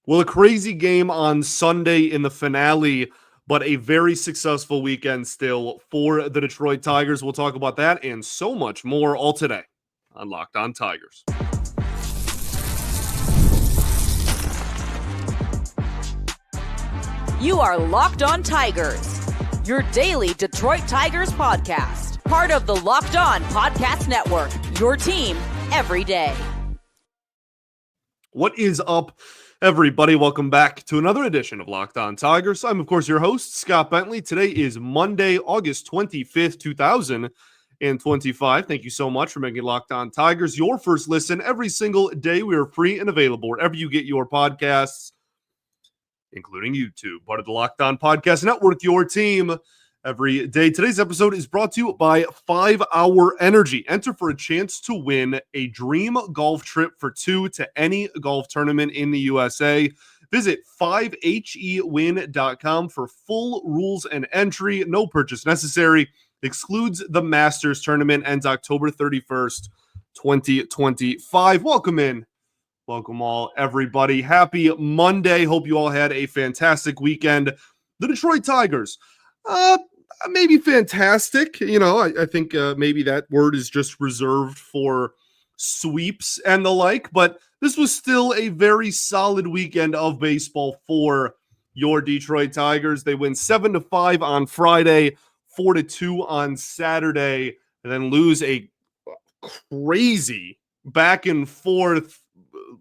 Well, a crazy game on Sunday in the finale, but a very successful weekend still for the Detroit Tigers. We'll talk about that and so much more all today on Locked On Tigers. You are Locked On Tigers, your daily Detroit Tigers podcast. Part of the Locked On Podcast Network, your team every day. What is up, everybody? Welcome back to another edition of Locked On Tigers. I'm, of course, your host, Scott Bentley. Today is Monday, August 25th, 2025. Thank you so much for making Locked On Tigers your first listen every single day. We are free and available wherever you get your podcasts, including YouTube. Part of the Locked On Podcast Network, your team every day. Today's episode is brought to you by 5 Hour Energy. Enter for a chance to win a dream golf trip for two to any golf tournament in the USA. Visit 5hewin.com for full rules and entry. No purchase necessary. Excludes the Masters tournament. Ends October 31st, 2025. Welcome in. Welcome all, everybody. Happy Monday. Hope you all had a fantastic weekend. The Detroit Tigers, maybe fantastic. I think maybe that word is just reserved for sweeps and the like, but this was still a very solid weekend of baseball for your Detroit Tigers. They win 7-5 on Friday, 4-2 on Saturday, and then lose a crazy back and forth,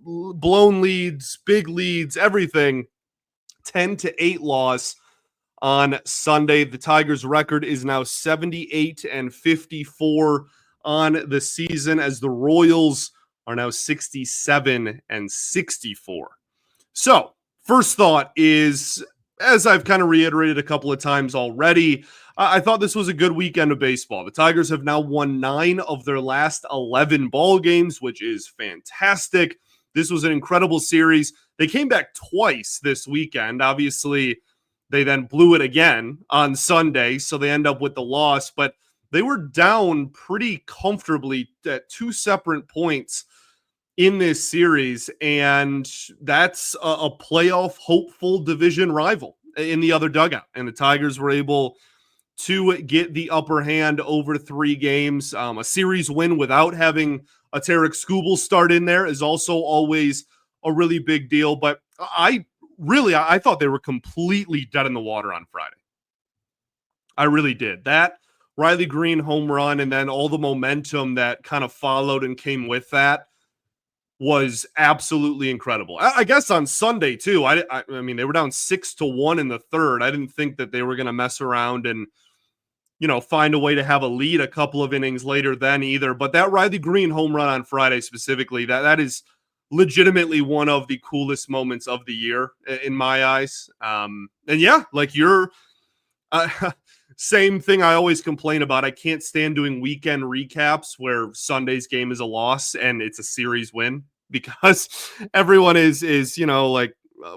blown leads, big leads, everything, 10-8 loss on Sunday. The Tigers' record is now 78-54 on the season, as the Royals are now 67-64. So, first thought is, as I've kind of reiterated a couple of times already, I thought this was a good weekend of baseball. The Tigers have now won 9 of their last 11 ball games, which is fantastic. This was an incredible series. They came back twice this weekend. Obviously, they then blew it again on Sunday, so they end up with the loss. But they were down pretty comfortably at 2 separate points in this series, and that's a playoff hopeful division rival in the other dugout. And the Tigers were able to get the upper hand over 3 games. A series win without having a Tarek Skubal start in there is also always a really big deal. But I thought they were completely dead in the water on Friday. I really did. That Riley Greene home run and then all the momentum that kind of followed and came with that was absolutely incredible. I guess on Sunday too. I mean, they were down 6-1 in the third. I didn't think that they were going to mess around and find a way to have a lead a couple of innings later then either. But that Riley Greene home run on Friday specifically, that is legitimately one of the coolest moments of the year in my eyes. And yeah, like you're same thing I always complain about. I can't stand doing weekend recaps where Sunday's game is a loss and it's a series win, because everyone is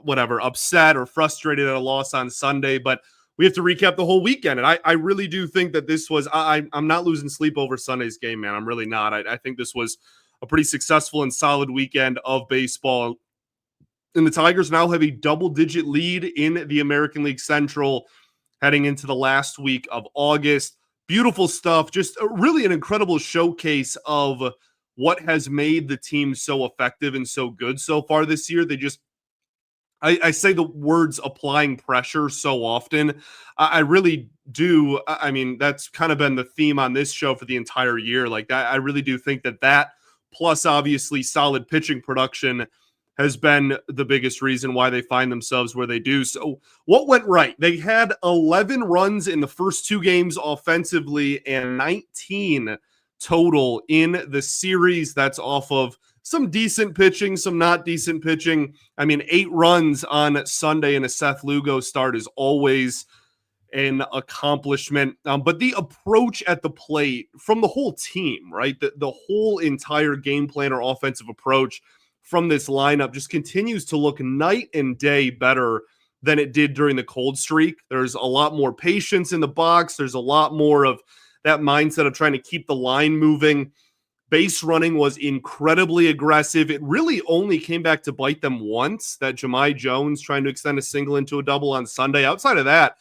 whatever, upset or frustrated at a loss on Sunday, but we have to recap the whole weekend. And I really do think that this was, I'm not losing sleep over Sunday's game, man. I'm really not. I think this was a pretty successful and solid weekend of baseball. And the Tigers now have a double-digit lead in the American League Central heading into the last week of August. Beautiful stuff. Just really an incredible showcase of what has made the team so effective and so good so far this year. They just, I say the words applying pressure so often. I really do. I mean, that's kind of been the theme on this show for the entire year. Like that, I really do think that plus obviously solid pitching production has been the biggest reason why they find themselves where they do. So what went right? They had 11 runs in the first 2 games offensively and 19 total in the series. That's off of some decent pitching, some not decent pitching. I mean, 8 runs on Sunday in a Seth Lugo start is always an accomplishment. But the approach at the plate from the whole team, right? The whole entire game plan or offensive approach from this lineup just continues to look night and day better than it did during the cold streak. There's a lot more patience in the box. There's a lot more of that mindset of trying to keep the line moving. Base running was incredibly aggressive. It really only came back to bite them once, that Jahmai Jones trying to extend a single into a double on Sunday. Outside of that,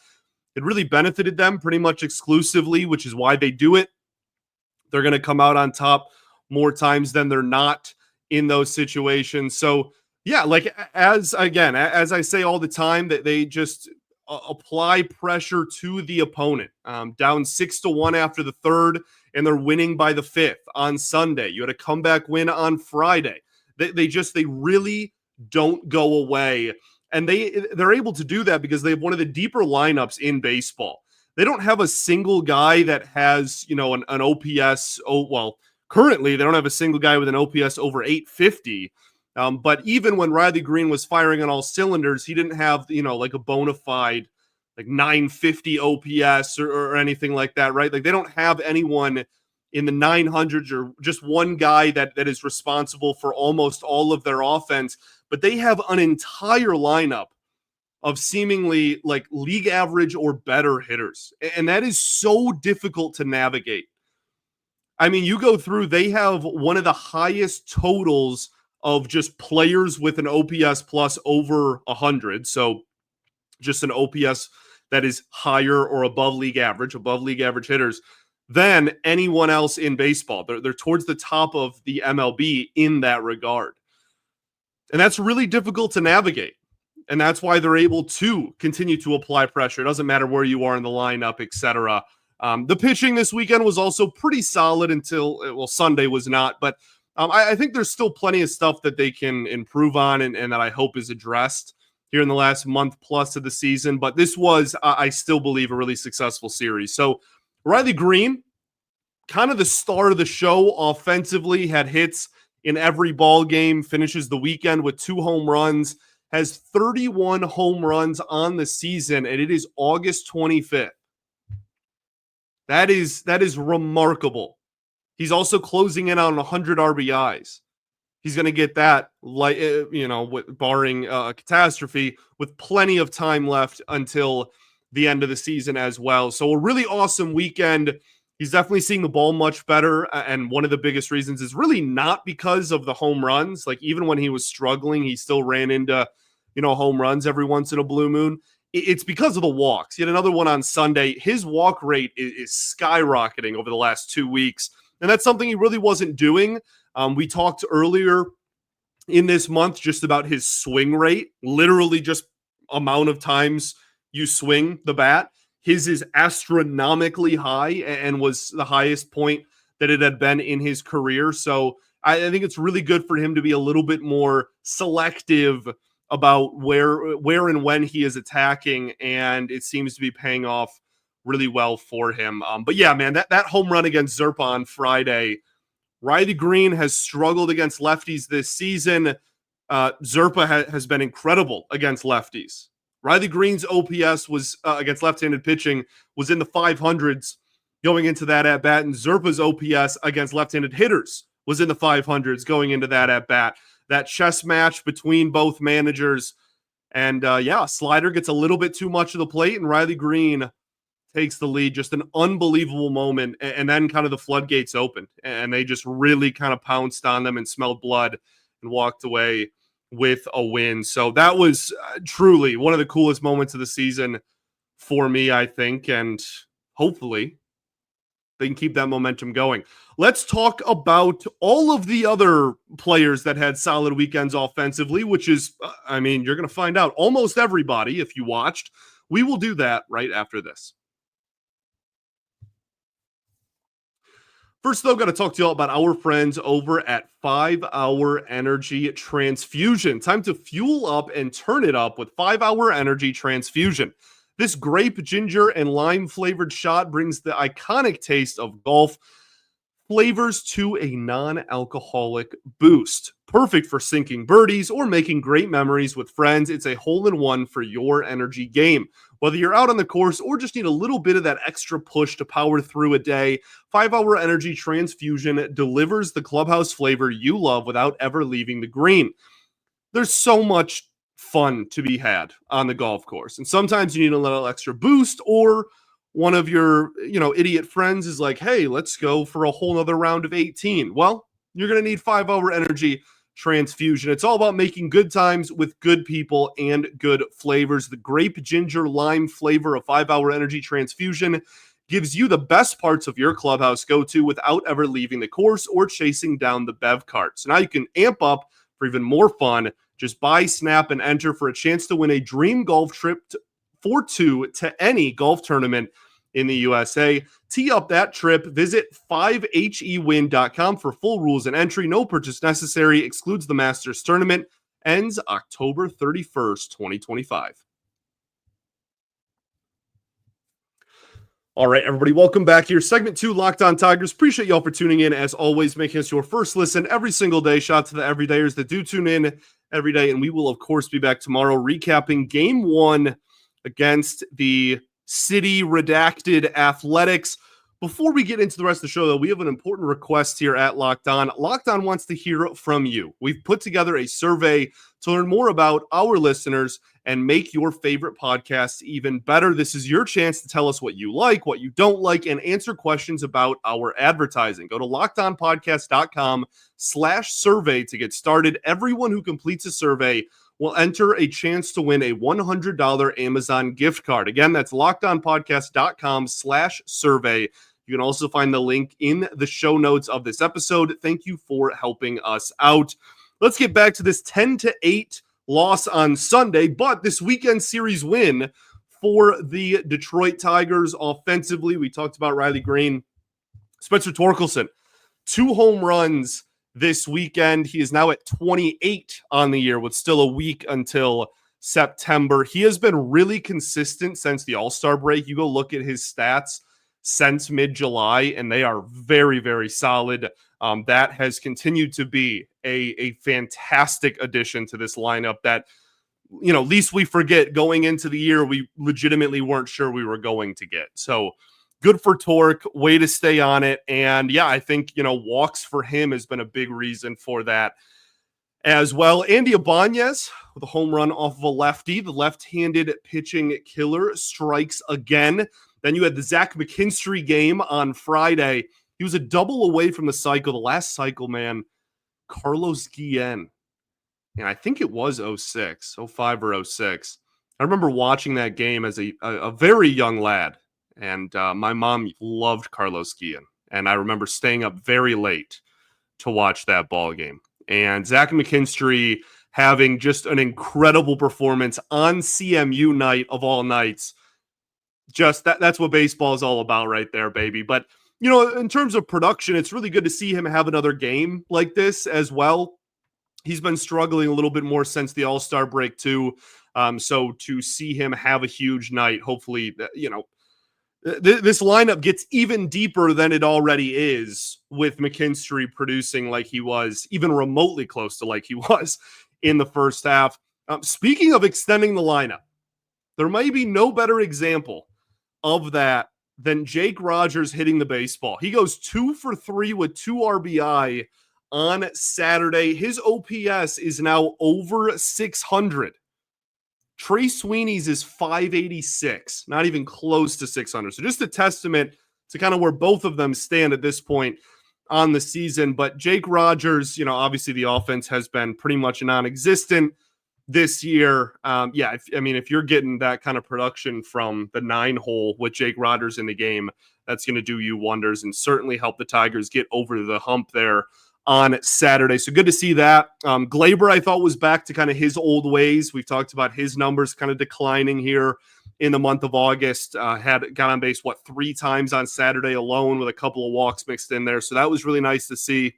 it really benefited them pretty much exclusively, which is why they do it. They're going to come out on top more times than they're not in those situations. So, yeah, like as I say all the time, that they just apply pressure to the opponent. Down 6-1 after the third, and they're winning by the fifth on Sunday. You had a comeback win on Friday. They really don't go away. And they're able to do that because they have one of the deeper lineups in baseball. They don't have a single guy that has, an OPS. Currently they don't have a single guy with an OPS over 850. But even when Riley Greene was firing on all cylinders, he didn't have, like a bona fide, like 950 OPS or anything like that, right? Like they don't have anyone in the 900s or just one guy that is responsible for almost all of their offense. But they have an entire lineup of seemingly like league average or better hitters. And that is so difficult to navigate. I mean, you go through, they have one of the highest totals of just players with an OPS plus over 100. So just an OPS that is higher or above league average hitters than anyone else in baseball. They're towards the top of the MLB in that regard. And that's really difficult to navigate. And that's why they're able to continue to apply pressure. It doesn't matter where you are in the lineup, etc. The pitching this weekend was also pretty solid until Sunday was not. But I think there's still plenty of stuff that they can improve on and that I hope is addressed here in the last month plus of the season. But this was, I still believe, a really successful series. So Riley Greene, kind of the star of the show offensively, had hits in every ball game, finishes the weekend with 2 home runs, has 31 home runs on the season, and it is August 25th. That is remarkable. He's also closing in on 100 RBIs. He's going to get that, barring a catastrophe, with plenty of time left until the end of the season as well. So a really awesome weekend. He's definitely seeing the ball much better. And one of the biggest reasons is really not because of the home runs. Like even when he was struggling, he still ran into, home runs every once in a blue moon. It's because of the walks. He had another one on Sunday. His walk rate is skyrocketing over the last 2 weeks. And that's something he really wasn't doing. We talked earlier in this month just about his swing rate, literally just amount of times you swing the bat. His is astronomically high and was the highest point that it had been in his career. So I think it's really good for him to be a little bit more selective about where and when he is attacking, and it seems to be paying off really well for him. But yeah, man, that home run against Zerpa on Friday. Riley Greene has struggled against lefties this season. Zerpa has been incredible against lefties. Riley Greene's OPS was against left-handed pitching was in the 500s going into that at-bat, and Zerpa's OPS against left-handed hitters was in the 500s going into that at-bat. That chess match between both managers, and slider gets a little bit too much of the plate, and Riley Greene takes the lead. Just an unbelievable moment, and then kind of the floodgates opened, and they just really kind of pounced on them and smelled blood and walked away with a win. So that was truly one of the coolest moments of the season for me, I think, and hopefully they can keep that momentum going. Let's talk about all of the other players that had solid weekends offensively, which is, you're going to find out almost everybody if you watched. We will do that right after this. First, though, got to talk to you all about our friends over at 5-Hour Energy Transfusion. Time to fuel up and turn it up with 5-Hour Energy Transfusion. This grape, ginger, and lime-flavored shot brings the iconic taste of golf flavors to a non-alcoholic boost. Perfect for sinking birdies or making great memories with friends. It's a hole-in-one for your energy game. Whether you're out on the course or just need a little bit of that extra push to power through a day, 5-Hour Energy Transfusion delivers the clubhouse flavor you love without ever leaving the green. There's so much fun to be had on the golf course, and sometimes you need a little extra boost or one of your, idiot friends is like, hey, let's go for a whole nother round of 18. Well, you're going to need 5-Hour Energy Transfusion. It's all about making good times with good people and good flavors. The grape ginger lime flavor of 5-Hour Energy Transfusion gives you the best parts of your clubhouse go-to without ever leaving the course or chasing down the bev cart. So now you can amp up for even more fun. Just buy, snap, and enter for a chance to win a dream golf trip for two to any golf tournament in the USA. Tee up that trip. Visit 5hewin.com for full rules and entry. No purchase necessary. Excludes the Masters Tournament. Ends October 31st, 2025. All right, everybody, welcome back here. Segment 2, Locked On Tigers. Appreciate y'all for tuning in. As always, making us your first listen every single day. Shout out to the everydayers that do tune in every day. And we will, of course, be back tomorrow recapping Game 1 against the City Redacted Athletics. Before we get into the rest of the show, though, we have an important request here at Locked On. Locked On wants to hear from you. We've put together a survey to learn more about our listeners and make your favorite podcasts even better. This is your chance to tell us what you like, what you don't like, and answer questions about our advertising. Go to lockedonpodcast.com/survey to get started. Everyone who completes a survey will enter a chance to win a $100 Amazon gift card. Again, that's lockedonpodcast.com/survey. You can also find the link in the show notes of this episode. Thank you for helping us out. Let's get back to this 10-8 loss on Sunday, but this weekend series win for the Detroit Tigers offensively. We talked about Riley Greene, Spencer Torkelson, 2 home runs this weekend. He is now at 28 on the year with still a week until September. He has been really consistent since the All-Star break. You go look at his stats since mid-July, and they are very, very solid. That has continued to be a fantastic addition to this lineup that, least we forget going into the year, we legitimately weren't sure we were going to get. So good for Torque, way to stay on it. And yeah, I think, walks for him has been a big reason for that as well. Andy Ibanez with a home run off of a lefty. The left-handed pitching killer strikes again. Then you had the Zach McKinstry game on Friday. He was a double away from the cycle. The last cycle, man, Carlos Guillen. And I think it was 05 or 06. I remember watching that game as a very young lad. And my mom loved Carlos Guillen. And I remember staying up very late to watch that ball game. And Zach McKinstry having just an incredible performance on CMU night of all nights. Just that's what baseball is all about right there, baby. But, in terms of production, it's really good to see him have another game like this as well. He's been struggling a little bit more since the All-Star break too. So to see him have a huge night, hopefully, this lineup gets even deeper than it already is with McKinstry producing like he was, even remotely close to like he was in the first half. Speaking of extending the lineup, there might be no better example of that than Jake Rogers hitting the baseball. He goes 2 for 3 with 2 RBI on Saturday. His OPS is now over 600. Trey Sweeney's is 586, not even close to 600. So just a testament to kind of where both of them stand at this point on the season. But Jake Rogers, obviously the offense has been pretty much non-existent this year. If you're getting that kind of production from the 9-hole with Jake Rogers in the game, that's going to do you wonders and certainly help the Tigers get over the hump there on Saturday. So good to see that. Glaber, I thought, was back to kind of his old ways. We've talked about his numbers kind of declining here in the month of August. Got on base, 3 times on Saturday alone with a couple of walks mixed in there. So that was really nice to see.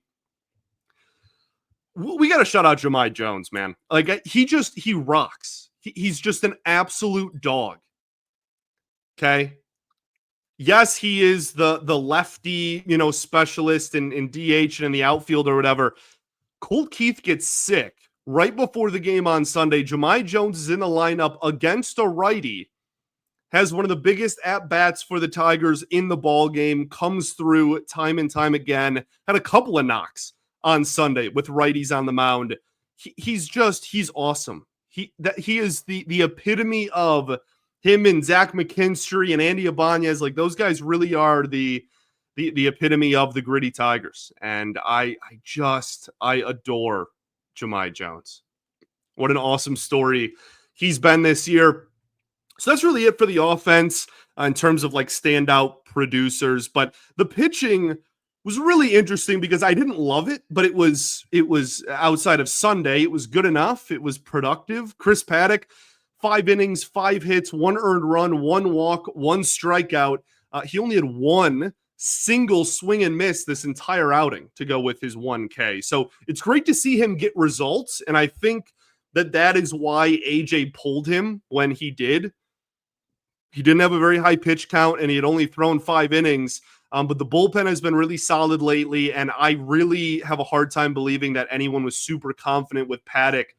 We got to shout out Jahmai Jones, man. Like, he rocks. He's just an absolute dog. Okay. Yes, he is the lefty, specialist in DH and in the outfield or whatever. Colt Keith gets sick right before the game on Sunday. Jahmai Jones is in the lineup against a righty, has one of the biggest at-bats for the Tigers in the ball game, comes through time and time again, had a couple of knocks on Sunday with righties on the mound. He's awesome. He is the epitome of him and Zach McKinstry and Andy Ibanez, like those guys really are the epitome of the gritty Tigers. And I adore Jahmai Jones. What an awesome story he's been this year. So that's really it for the offense in terms of like standout producers. But the pitching was really interesting because I didn't love it, but it was outside of Sunday. It was good enough. It was productive. Chris Paddock, 5 innings, 5 hits, 1 earned run, 1 walk, 1 strikeout. He only had 1 single swing and miss this entire outing to go with his 1K. So it's great to see him get results. And I think that is why AJ pulled him when he did. He didn't have a very high pitch count and he had only thrown 5 innings. But the bullpen has been really solid lately. And I really have a hard time believing that anyone was super confident with Paddock,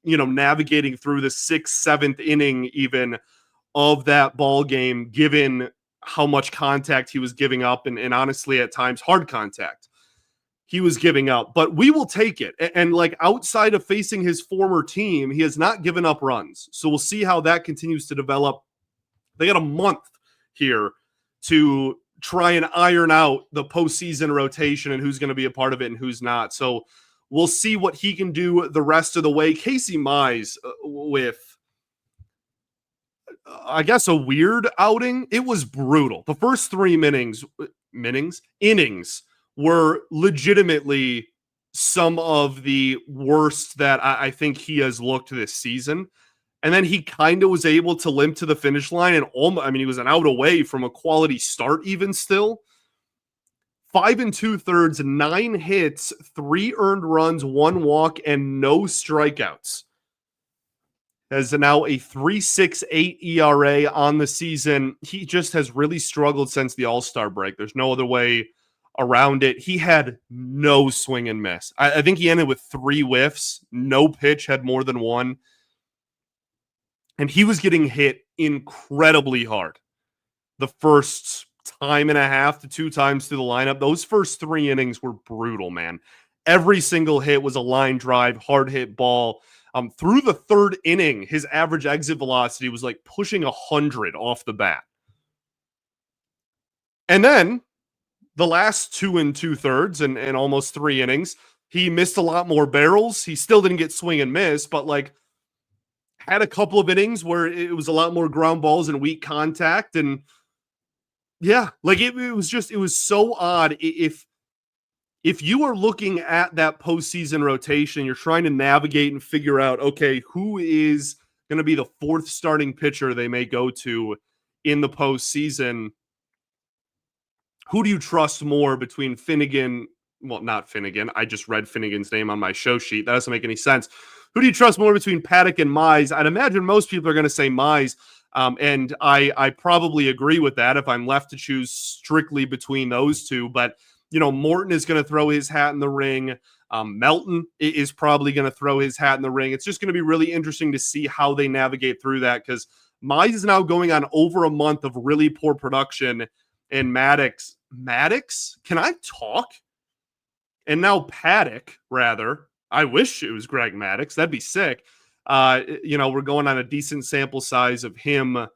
navigating through the 6th, 7th inning even of that ball game, given how much contact he was giving up and honestly at times hard contact he was giving up. But we will take it. And like outside of facing his former team, he has not given up runs. So we'll see how that continues to develop. They got a month here to try and iron out the postseason rotation and who's going to be a part of it and who's not. So we'll see what he can do the rest of the way. Casey Mize with, I guess, a weird outing. It was brutal. The first 3 innings were legitimately some of the worst that I think he has looked this season. And then he kind of was able to limp to the finish line and he was an out away from a quality start even still. 5 2/3, 9 hits, 3 earned runs, 1 walk, and no strikeouts. Has now a 3.68 ERA on the season. He just has really struggled since the All-Star break. There's no other way around it. He had no swing and miss. I think he ended with 3 whiffs. No pitch had more than 1. And he was getting hit incredibly hard the first time and a half to 2 times through the lineup. Those first 3 innings were brutal, man. Every single hit was a line drive, hard hit ball. Through the 3rd inning, his average exit velocity was like pushing 100 off the bat. And then the last 2 2/3 and almost 3 innings, he missed a lot more barrels. He still didn't get swing and miss, but like had a couple of innings where it was a lot more ground balls and weak contact. And yeah, like it was so odd. If you are looking at that postseason rotation, you're trying to navigate and figure out, okay, who is going to be the 4th starting pitcher they may go to in the postseason? Who do you trust more between Finnegan? Well, not Finnegan. I just read Finnegan's name on my show sheet. That doesn't make any sense. Who do you trust more between Paddock and Mize? I'd imagine most people are going to say Mize, and I probably agree with that if I'm left to choose strictly between those two. But, Morton is going to throw his hat in the ring. Melton is probably going to throw his hat in the ring. It's just going to be really interesting to see how they navigate through that because Mize is now going on over a month of really poor production. And Maddox, can I talk? And now Paddock, rather. I wish it was Greg Maddux. That'd be sick. We're going on a decent sample size of him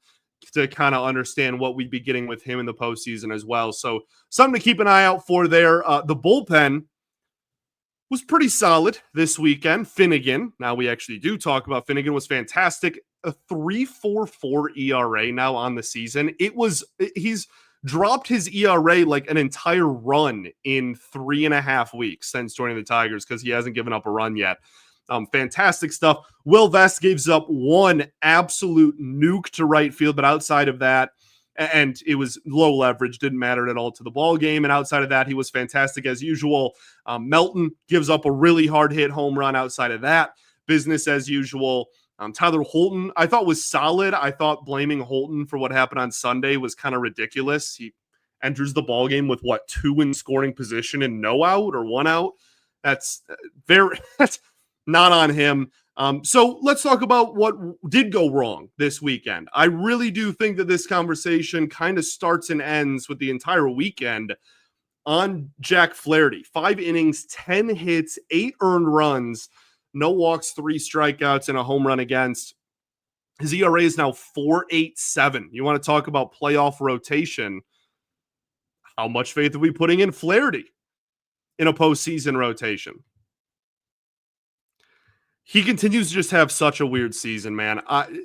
to kind of understand what we'd be getting with him in the postseason as well. So something to keep an eye out for there. The bullpen was pretty solid this weekend. Finnegan, now we actually do talk about Finnegan, was fantastic. A 3.44 ERA now on the season. He's dropped his ERA like an entire run in 3.5 weeks since joining the Tigers because he hasn't given up a run yet. Fantastic stuff. Will Vest gives up 1 absolute nuke to right field, but outside of that, and it was low leverage, didn't matter at all to the ball game. And outside of that, he was fantastic as usual. Melton gives up a really hard hit home run. Outside of that, business as usual. Tyler Holton, I thought was solid. I thought blaming Holton for what happened on Sunday was kind of ridiculous. He enters the ball game with 2 in scoring position and no out or 1 out. That's not on him. So let's talk about what did go wrong this weekend. I really do think that this conversation kind of starts and ends with the entire weekend on Jack Flaherty. 5 innings, 10 hits, 8 earned runs, no walks, 3 strikeouts, and a home run against. His ERA is now 4.87. You want to talk about playoff rotation? How much faith are we putting in Flaherty in a postseason rotation? He continues to just have such a weird season, man.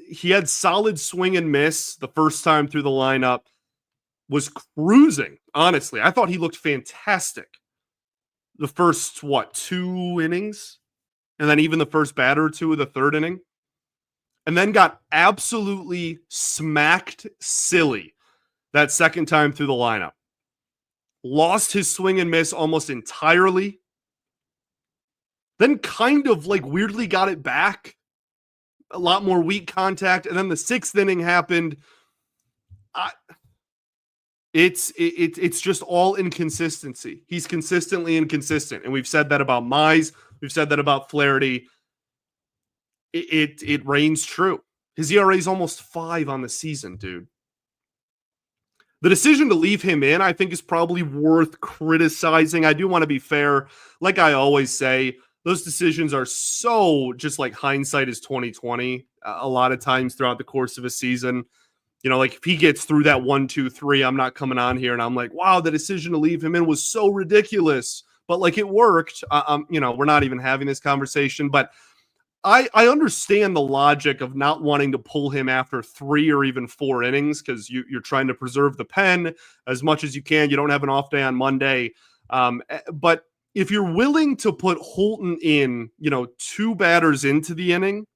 He had solid swing and miss the first time through the lineup, was cruising, honestly. I thought he looked fantastic the first, 2 innings? And then even the first batter or two of the third inning. And then got absolutely smacked silly that second time through the lineup. Lost his swing and miss almost entirely. Then kind of weirdly got it back. A lot more weak contact. And then the 6th inning happened. It's just all inconsistency. He's consistently inconsistent. And we've said that about Mize. We've said that about Flaherty. It reigns true. His ERA is almost 5 on the season, dude. The decision to leave him in, I think, is probably worth criticizing. I do want to be fair. Like I always say, those decisions are so just hindsight is 2020 a lot of times throughout the course of a season. If he gets through that 1, 2, 3, I'm not coming on here and I'm like, wow, the decision to leave him in was so ridiculous. But it worked. We're not even having this conversation. But I understand the logic of not wanting to pull him after 3 or even 4 innings because you're trying to preserve the pen as much as you can. You don't have an off day on Monday. But if you're willing to put Holton in, 2 batters into the inning,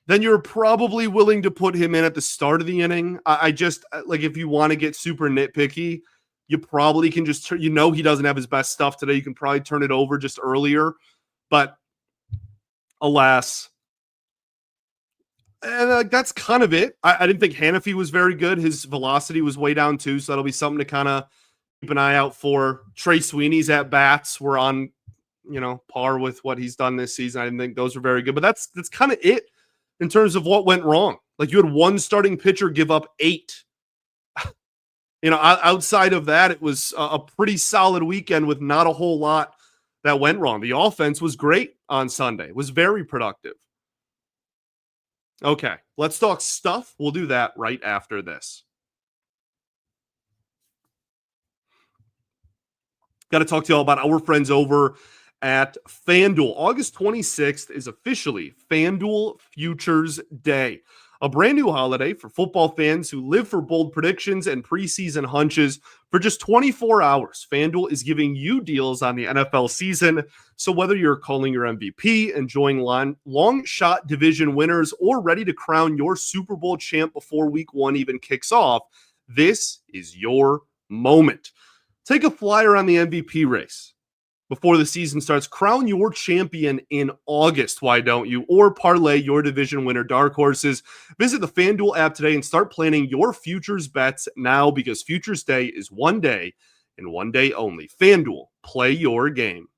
then you're probably willing to put him in at the start of the inning. I just, if you want to get super nitpicky, you probably can just, he doesn't have his best stuff today. You can probably turn it over just earlier. But alas. And that's kind of it. I didn't think Hannafy was very good. His velocity was way down too, so that'll be something to kind of keep an eye out for. Trey Sweeney's at bats were on, par with what he's done this season. I didn't think those were very good, but that's kind of it in terms of what went wrong. You had one starting pitcher give up 8. Outside of that, it was a pretty solid weekend with not a whole lot that went wrong. The offense was great on Sunday. It was very productive. Okay, let's talk stuff. We'll do that right after this. Got to talk to you all about our friends over at FanDuel. August 26th is officially FanDuel Futures Day, a brand new holiday for football fans who live for bold predictions and preseason hunches. For just 24 hours, FanDuel is giving you deals on the NFL season. So whether you're calling your MVP, enjoying long shot division winners, or ready to crown your Super Bowl champ before week 1 even kicks off, this is your moment. Take a flyer on the MVP race before the season starts. Crown your champion in August, why don't you? Or parlay your division winner dark horses. Visit the FanDuel app today and start planning your futures bets now, because Futures Day is one day and one day only. FanDuel, play your game.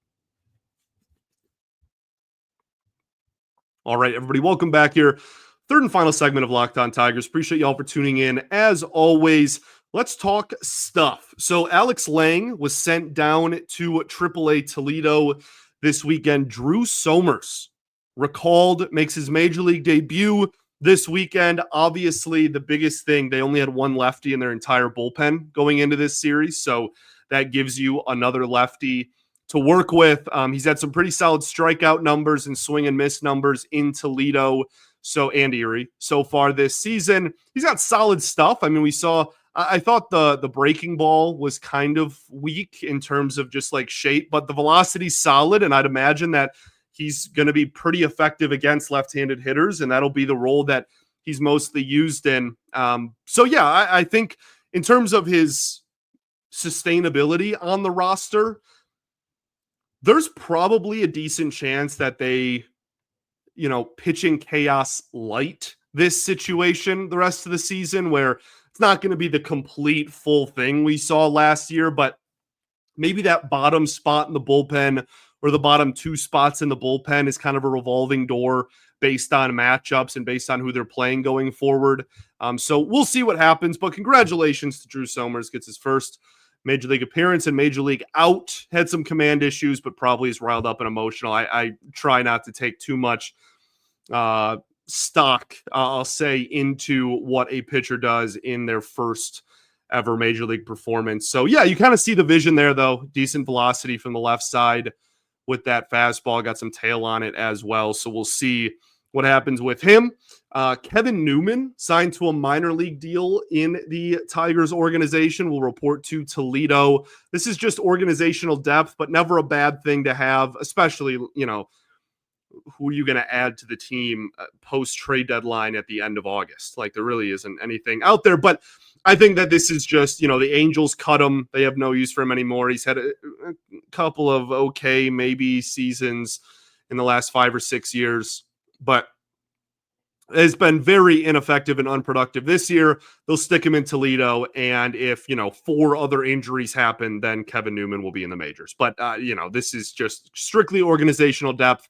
All right, everybody, welcome back here. Third and final segment of Locked On Tigers. Appreciate y'all for tuning in. As always, let's talk stuff. So Alex Lang was sent down to AAA Toledo this weekend. Drew Somers recalled, makes his major league debut this weekend. Obviously, the biggest thing, they only had one lefty in their entire bullpen going into this series, so that gives you another lefty to work with. He's had some pretty solid strikeout numbers and swing and miss numbers in Toledo and Erie so far this season. He's got solid stuff. I mean, I thought the breaking ball was kind of weak in terms of just shape, but the velocity's solid, and I'd imagine that he's going to be pretty effective against left-handed hitters, and that'll be the role that he's mostly used in. I think in terms of his sustainability on the roster, there's probably a decent chance that they, pitching chaos light this situation the rest of the season, where it's not going to be the complete full thing we saw last year, but maybe that bottom spot in the bullpen or the bottom 2 spots in the bullpen is kind of a revolving door based on matchups and based on who they're playing going forward. So we'll see what happens, but congratulations to Drew Somers. Gets his first Major League appearance and Major League out. Had some command issues, but probably is riled up and emotional. I try not to take too much stock, I'll say, into what a pitcher does in their first ever major league performance. So yeah, you kind of see the vision there, though. Decent velocity from the left side with that fastball, got some tail on it as well. So we'll see what happens with him. Kevin Newman signed to a minor league deal in the Tigers organization. Will report to Toledo. This is just organizational depth, but never a bad thing to have, especially, who are you going to add to the team post trade deadline at the end of August? Like, there really isn't anything out there, but I think that this is just, the Angels cut him. They have no use for him anymore. He's had a couple of okay, maybe seasons in the last 5 or 6 years, but has been very ineffective and unproductive this year. They'll stick him in Toledo, and if 4 other injuries happen, then Kevin Newman will be in the majors. But this is just strictly organizational depth.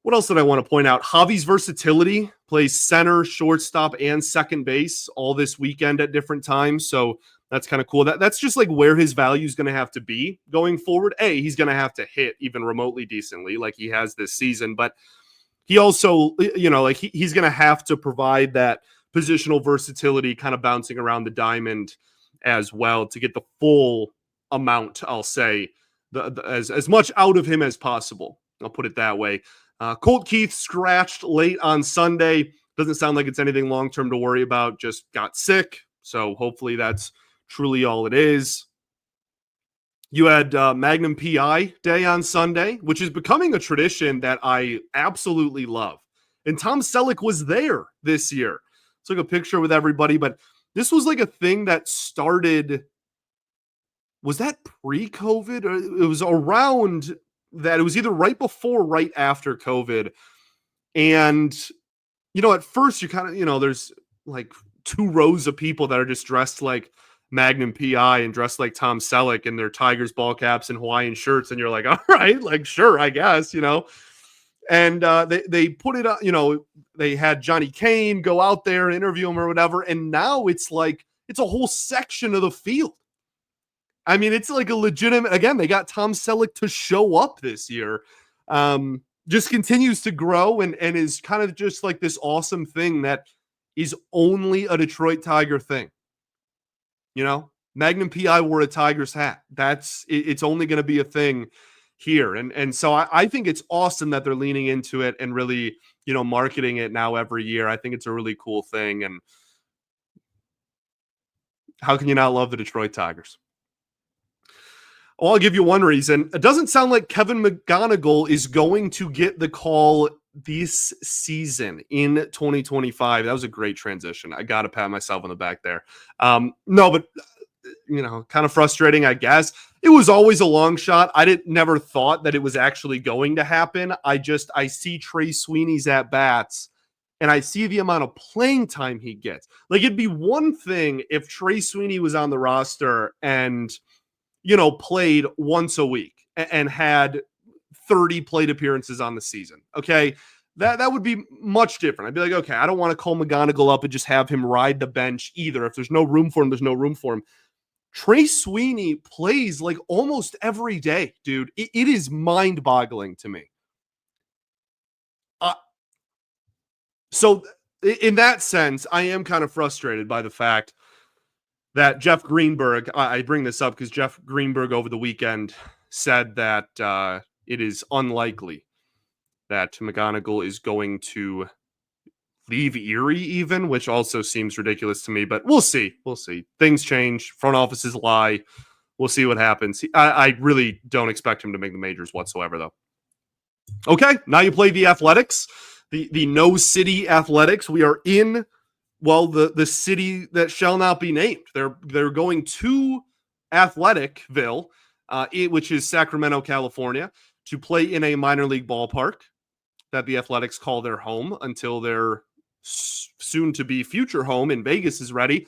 What else did I want to point out? Javi's versatility, plays center, shortstop, and second base all this weekend at different times. So that's kind of cool. That's just like where his value is going to have to be going forward. He's going to have to hit even remotely decently like he has this season, but he also, he's going to have to provide that positional versatility, kind of bouncing around the diamond as well to get the full amount, I'll say, as much out of him as possible. I'll put it that way. Colt Keith scratched late on Sunday. Doesn't sound like it's anything long-term to worry about. Just got sick. So hopefully that's truly all it is. You had Magnum PI Day on Sunday, which is becoming a tradition that I absolutely love. And Tom Selleck was there this year. Took a picture with everybody, but this was like a thing that started, was that pre-COVID? Or it was around that. It was either right before or right after COVID. And, at first you kind of, there's like 2 rows of people that are just dressed like Magnum PI and dressed like Tom Selleck in their Tigers ball caps and Hawaiian shirts. And you're like, all right, like, sure, I guess, And they put it up, they had Johnny Kane go out there and interview him or whatever. And now it's like, it's a whole section of the field. I mean, it's like a legitimate, again, they got Tom Selleck to show up this year. Just continues to grow and is kind of just like this awesome thing that is only a Detroit Tiger thing. Magnum PI wore a Tigers hat. It's only going to be a thing here. And so I think it's awesome that they're leaning into it and really, marketing it now every year. I think it's a really cool thing. And how can you not love the Detroit Tigers? Well, I'll give you one reason. It doesn't sound like Kevin McGonigal is going to get the call this season in 2025. That was a great transition. I got to pat myself on the back there. No, but kind of frustrating, I guess. It was always a long shot. I never thought that it was actually going to happen. I see Trey Sweeney's at bats and I see the amount of playing time he gets. Like, it'd be one thing if Trey Sweeney was on the roster and played once a week and had 30 plate appearances on the season. Okay. That would be much different. I'd be like, okay, I don't want to call McGonigal up and just have him ride the bench either. If there's no room for him, there's no room for him. Trey Sweeney plays like almost every day, dude. It is mind-boggling to me. So in that sense, I am kind of frustrated by the fact that Jeff Greenberg, I bring this up because Jeff Greenberg over the weekend said that it is unlikely that McGonigal is going to leave Erie even, which also seems ridiculous to me, but we'll see. We'll see. Things change. Front offices lie. We'll see what happens. I really don't expect him to make the majors whatsoever, though. Okay, now you play the Athletics, the No City Athletics. We are in, well, the city that shall not be named. They're going to Athleticville, which is Sacramento, California, to play in a minor league ballpark that the Athletics call their home until their soon-to-be future home in Vegas is ready.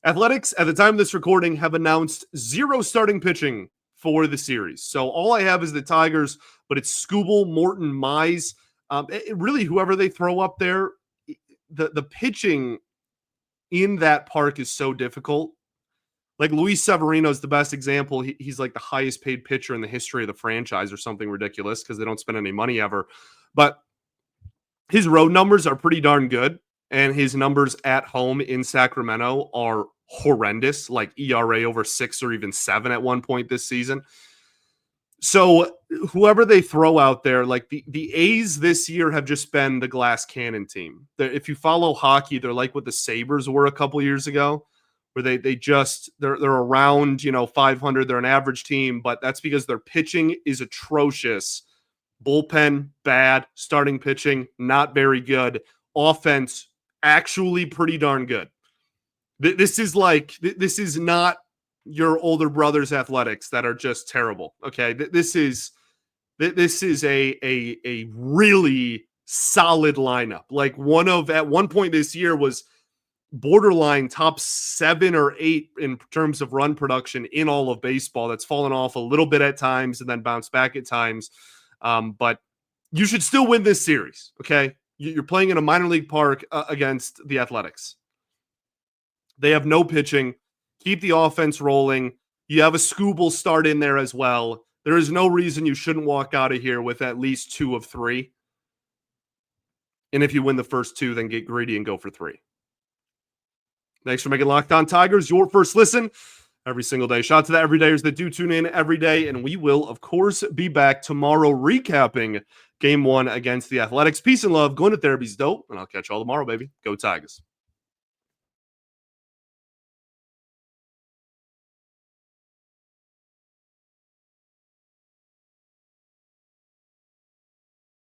Athletics, at the time of this recording, have announced 0 starting pitching for the series. So all I have is the Tigers, but it's Skubal, Morton, Mize. Really, whoever they throw up there, the pitching in that park is so difficult. Like, Luis Severino is the best example. He's like the highest paid pitcher in the history of the franchise or something ridiculous because they don't spend any money ever. But his road numbers are pretty darn good, and his numbers at home in Sacramento are horrendous, like ERA over 6 or even 7 at one point this season. So whoever they throw out there, like the A's this year have just been the glass cannon team. If you follow hockey, they're like what the Sabres were a couple years ago, where they're around 500. They're an average team, but that's because their pitching is atrocious. Bullpen bad, starting pitching not very good, offense actually pretty darn good. This is not your older brother's Athletics that are just terrible. Okay, this is a really solid lineup. Like at one point this year was borderline top 7 or 8 in terms of run production in all of baseball. That's fallen off a little bit at times and then bounced back at times. But you should still win this series. Okay, you're playing in a minor league park against the Athletics. They have no pitching. Keep the offense rolling. You have a Scooble start in there as well. There is no reason you shouldn't walk out of here with at least 2 of 3. And if you win the first 2, then get greedy and go for 3. Thanks for making Locked On Tigers your first listen every single day. Shout out to the everydayers that do tune in every day. And we will, of course, be back tomorrow recapping Game 1 against the Athletics. Peace and love. Going to therapy's dope. And I'll catch you all tomorrow, baby. Go Tigers.